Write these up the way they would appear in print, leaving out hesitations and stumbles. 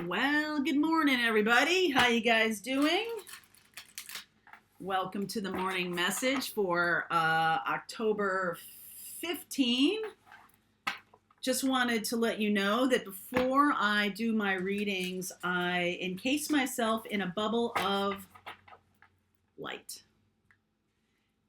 Well, good morning, everybody. How you guys doing? Welcome to the morning message for October 15. Just wanted to let you know that before I do my readings, I encase myself in a bubble of light.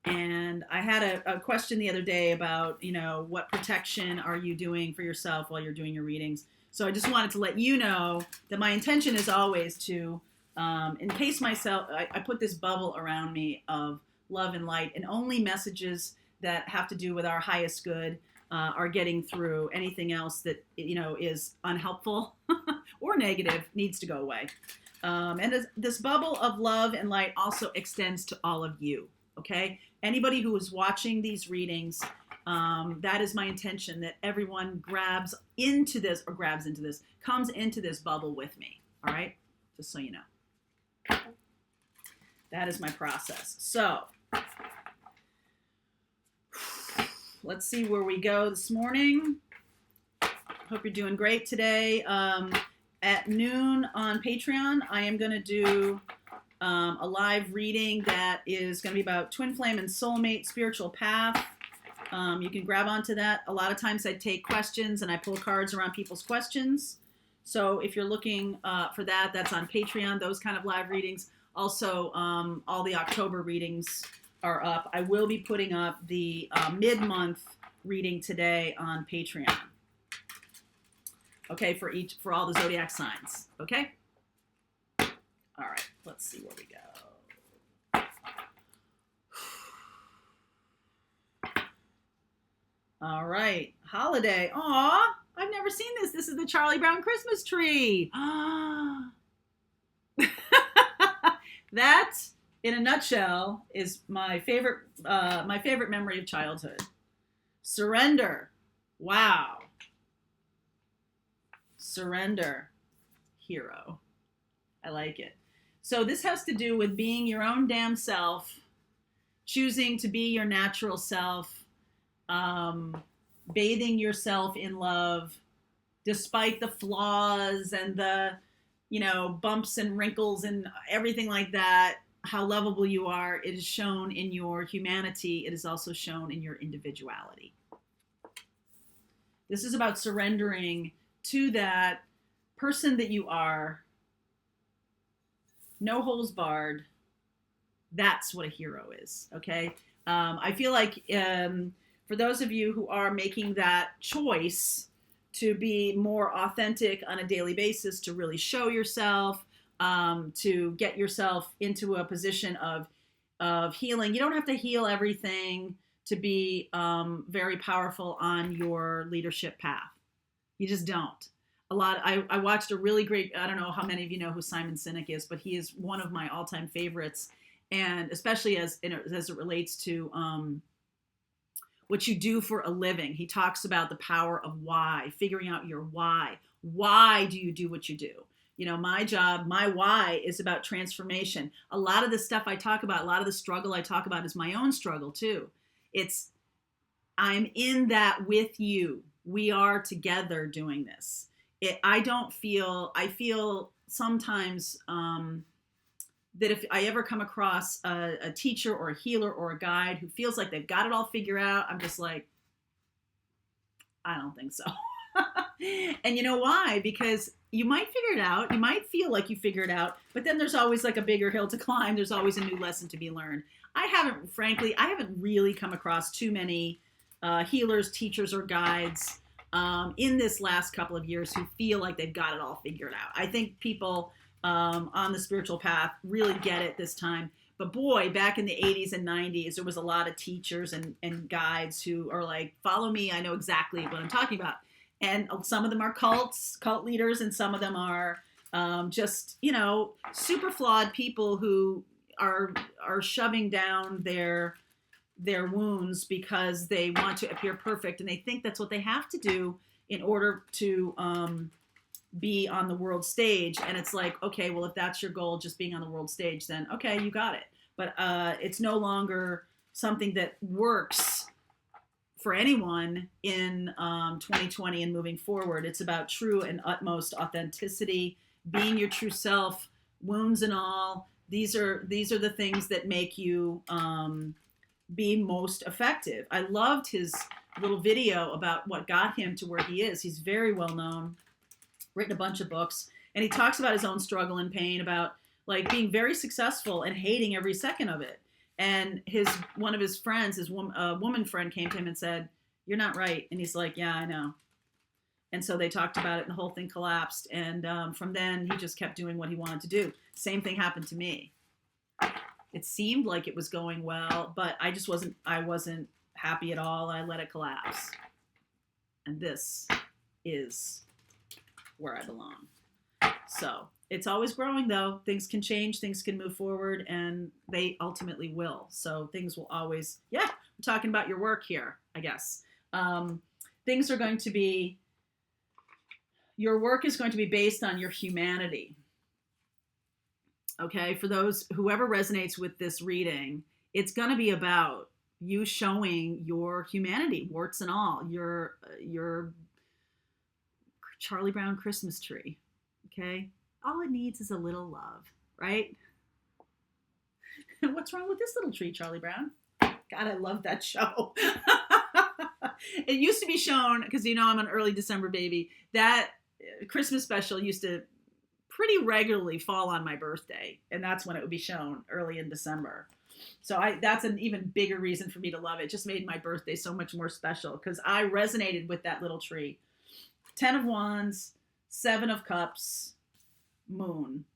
And I had a question the other day about, what protection are you doing for yourself while you're doing your readings? So I just wanted to let you know that my intention is always to encase myself. I put this bubble around me of love and light, and only messages that have to do with our highest good are getting through. Anything else that, is unhelpful or negative needs to go away. And this bubble of love and light also extends to all of you. Okay? Anybody who is watching these readings, that is my intention, that everyone comes into this bubble with me. All right? Just so you know. That is my process. So, let's see where we go this morning. Hope you're doing great today. At noon on Patreon, I am going to do a live reading that is going to be about twin flame and soulmate spiritual path. You can grab onto that. A lot of times I take questions and I pull cards around people's questions. So if you're looking for that, that's on Patreon, those kind of live readings. Also, all the October readings are up. I will be putting up the mid-month reading today on Patreon. Okay, for all the zodiac signs. Okay? All right, let's see where we go. All right, holiday. Aw, I've never seen this. This is the Charlie Brown Christmas tree. That, in a nutshell, is my favorite memory of childhood. Surrender. Wow. Surrender. Hero. I like it. So this has to do with being your own damn self, choosing to be your natural self, bathing yourself in love, despite the flaws and the, bumps and wrinkles and everything like that. How lovable you are. It is shown in your humanity. It is also shown in your individuality. This is about surrendering to that person that you are. No holes barred. That's what a hero is, okay? I feel like for those of you who are making that choice to be more authentic on a daily basis, to really show yourself, to get yourself into a position of healing. You don't have to heal everything to be very powerful on your leadership path. You just don't. I watched a really great, I don't know how many of you know who Simon Sinek is, but he is one of my all-time favorites. And especially as it relates to what you do for a living. He talks about the power of why, figuring out your why. Why do you do what you do? My job, my why is about transformation. A lot of the stuff I talk about, a lot of the struggle I talk about is my own struggle too. I'm in that with you. We are together doing this. I feel sometimes that if I ever come across a teacher or a healer or a guide who feels like they've got it all figured out, I'm just like, I don't think so. And you know why? Because you might figure it out. You might feel like you figured it out, but then there's always like a bigger hill to climb. There's always a new lesson to be learned. I haven't really come across too many healers, teachers, or guides in this last couple of years who feel like they've got it all figured out. I think people on the spiritual path really get it this time. But boy, back in the 80s and 90s, there was a lot of teachers and guides who are like, follow me, I know exactly what I'm talking about. And some of them are cult leaders, and some of them are just, super flawed people who are shoving down their wounds because they want to appear perfect, and they think that's what they have to do in order to be on the world stage. And it's like, okay, well, if that's your goal, just being on the world stage, then okay, you got it. But it's no longer something that works for anyone in 2020 and moving forward. It's about true and utmost authenticity being your true self, wounds and all. These are the things that make you be most effective. I loved his little video about what got him to where he is. He's very well known, written a bunch of books, and he talks about his own struggle and pain, about like being very successful and hating every second of it. And one of his friends, woman friend, came to him and said, "You're not right." And he's like, "Yeah, I know." And so they talked about it, and the whole thing collapsed. And from then, he just kept doing what he wanted to do. Same thing happened to me. It seemed like it was going well, but I wasn't happy at all. I let it collapse. And this is where I belong. So it's always growing, though. Things can change, things can move forward, and they ultimately will. So things will always, I'm talking about your work here, I guess. Things are going to be, your work is going to be based on your humanity. Okay, for whoever resonates with this reading, it's going to be about you showing your humanity, warts and all, your Charlie Brown Christmas tree. Okay, all it needs is a little love, right? What's wrong with this little tree, Charlie Brown? God, I love that show. It used to be shown, because I'm an early December baby, that Christmas special used to pretty regularly fall on my birthday, and that's when it would be shown, early in December. So that's an even bigger reason for me to love it. It just made my birthday so much more special, because I resonated with that little tree. 10 of Wands, 7 of Cups, Moon.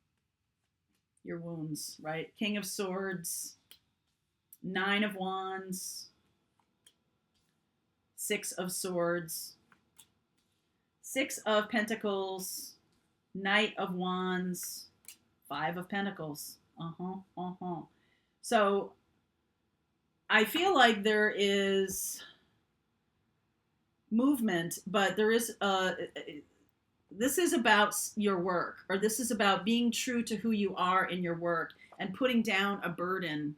Your wounds, right? King of Swords, 9 of Wands, 6 of Swords, 6 of Pentacles, Knight of Wands, 5 of Pentacles. So I feel like there is movement, but there is this is about your work, or this is about being true to who you are in your work and putting down a burden.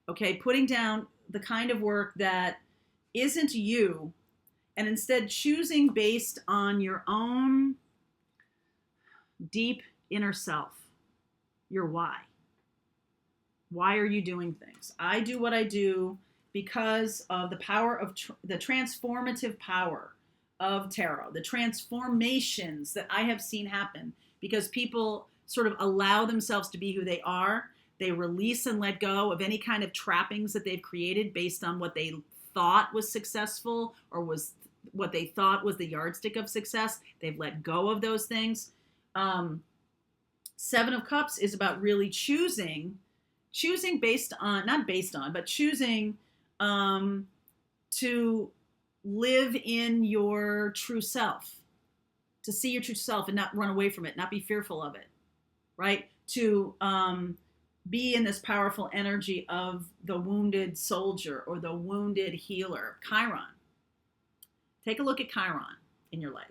Okay, putting down the kind of work that isn't you, and instead choosing based on your own deep inner self, your why. Why are you doing things? I do what I do because of the power of the transformative power of tarot, the transformations that I have seen happen because people sort of allow themselves to be who they are. They release and let go of any kind of trappings that they've created based on what they thought was successful, or was what they thought was the yardstick of success. They've let go of those things. 7 of Cups is about really choosing based on, not based on, but choosing to live in your true self, to see your true self and not run away from it, not be fearful of it, right? To be in this powerful energy of the wounded soldier or the wounded healer. Chiron. Take a look at Chiron in your life,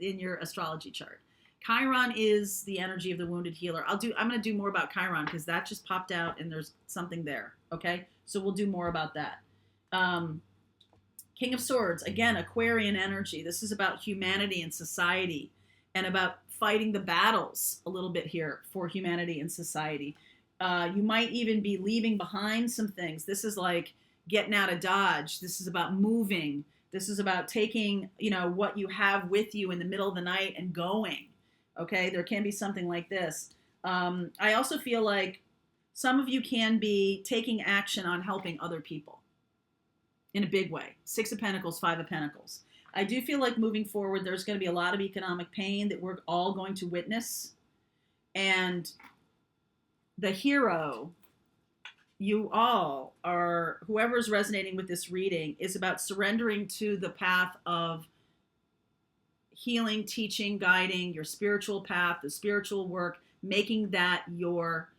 in your astrology chart. Chiron is the energy of the wounded healer. I'm going to do more about Chiron because that just popped out and there's something there. Okay. So we'll do more about that. King of Swords, again, Aquarian energy. This is about humanity and society and about fighting the battles a little bit here for humanity and society. You might even be leaving behind some things. This is like getting out of Dodge. This is about moving. This is about taking, what you have with you in the middle of the night and going. Okay, there can be something like this. I also feel like some of you can be taking action on helping other people in a big way. 6 of Pentacles, 5 of Pentacles. I do feel like moving forward, there's going to be a lot of economic pain that we're all going to witness. And the hero, you all are, whoever's resonating with this reading, is about surrendering to the path of healing, teaching, guiding, your spiritual path, the spiritual work, making that your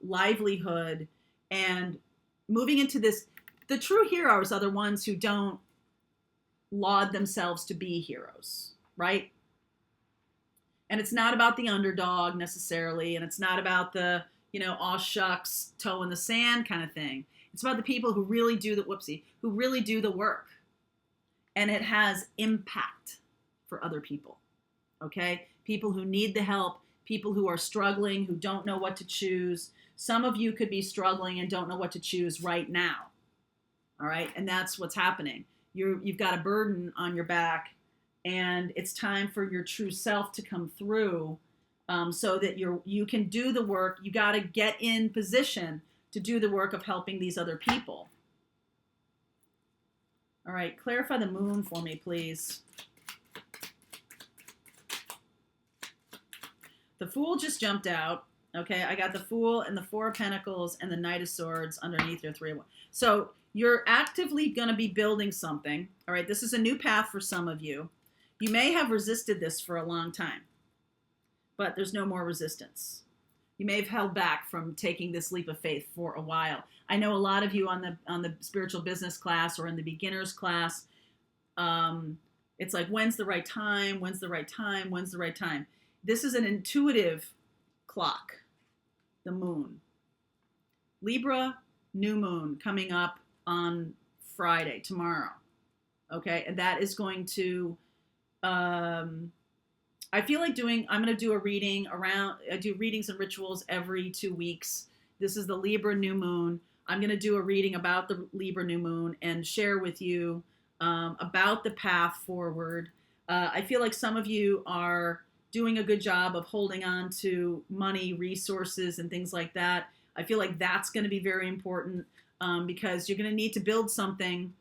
livelihood, and moving into this. The true heroes are the ones who don't laud themselves to be heroes, right? And it's not about the underdog necessarily, and it's not about the, aw shucks, toe in the sand kind of thing. It's about the people who really do who really do the work. And it has impact for other people, okay? People who need the help, people who are struggling, who don't know what to choose. Some of you could be struggling and don't know what to choose right now. All right. And that's what's happening. You've got a burden on your back, and it's time for your true self to come through, so that you can do the work. You got to get in position to do the work of helping these other people. All right. Clarify the moon for me, please. The Fool just jumped out. Okay, I got the Fool and the Four of Pentacles and the Knight of Swords underneath your 3 of Wands. So you're actively going to be building something. All right, this is a new path for some of you. You may have resisted this for a long time, but there's no more resistance. You may have held back from taking this leap of faith for a while. I know a lot of you on the spiritual business class or in the beginners class, it's like, when's the right time? When's the right time? When's the right time? This is an intuitive clock, the moon. Libra, new moon coming up on Friday, tomorrow. Okay, and that is going to, I feel like I'm going to do a reading I do readings and rituals every 2 weeks. This is the Libra new moon. I'm going to do a reading about the Libra new moon and share with you about the path forward. I feel like some of you are doing a good job of holding on to money, resources, and things like that. I feel like that's going to be very important, because you're going to need to build something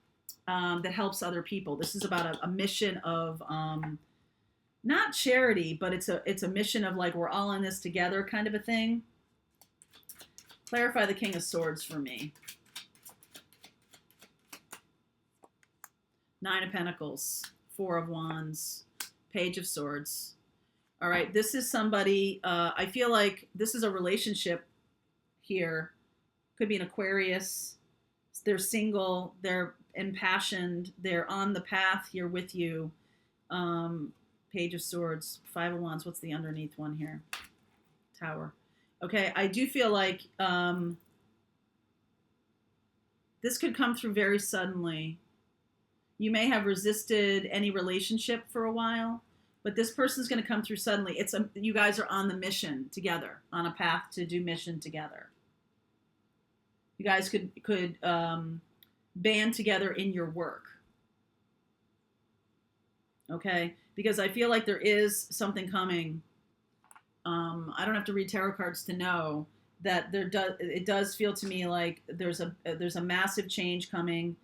that helps other people. This is about a mission of not charity, but it's a mission of like, we're all in this together kind of a thing. Clarify the King of Swords for me. 9 of Pentacles, 4 of Wands, Page of Swords. All right, this is somebody, I feel like this is a relationship here. Could be an Aquarius. They're single, they're impassioned, they're on the path here with you. Page of Swords, 5 of Wands. What's the underneath one here? Tower. Okay, I do feel like this could come through very suddenly. You may have resisted any relationship for a while, but this person's going to come through suddenly. You guys are on the mission together, on a path to do mission together. You guys could band together in your work. Okay? Because I feel like there is something coming. I don't have to read tarot cards to know that it does feel to me like there's a massive change coming,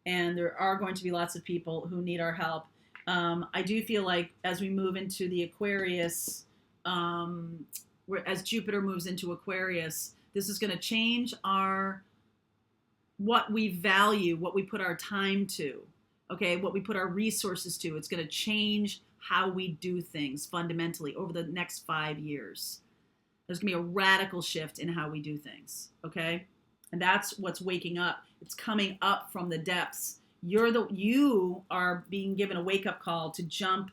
and there are going to be lots of people who need our help. I do feel like as we move into the Aquarius, as Jupiter moves into Aquarius, this is going to change what we value, what we put our time to, okay, what we put our resources to. It's going to change how we do things fundamentally over the next 5 years. There's going to be a radical shift in how we do things, okay? And that's what's waking up. It's coming up from the depths. You are being given a wake-up call to jump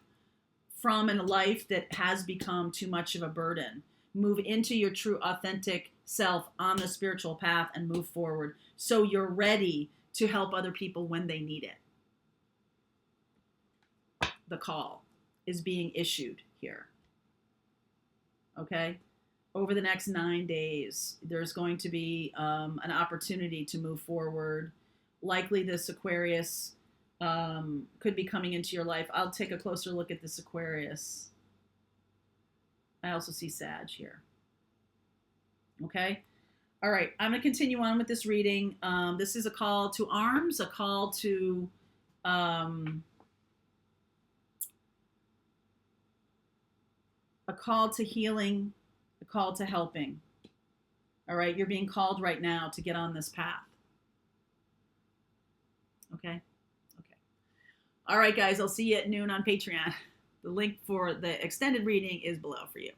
from a life that has become too much of a burden. Move into your true, authentic self on the spiritual path and move forward so you're ready to help other people when they need it. The call is being issued here. Okay? Over the next 9 days, there's going to be an opportunity to move forward. Likely this Aquarius could be coming into your life. I'll take a closer look at this Aquarius. I also see Sag here. Okay? All right, I'm going to continue on with this reading. This is a call to arms, a call to healing, a call to helping. All right, you're being called right now to get on this path. Okay? Okay. All right, guys, I'll see you at noon on Patreon. The link for the extended reading is below for you.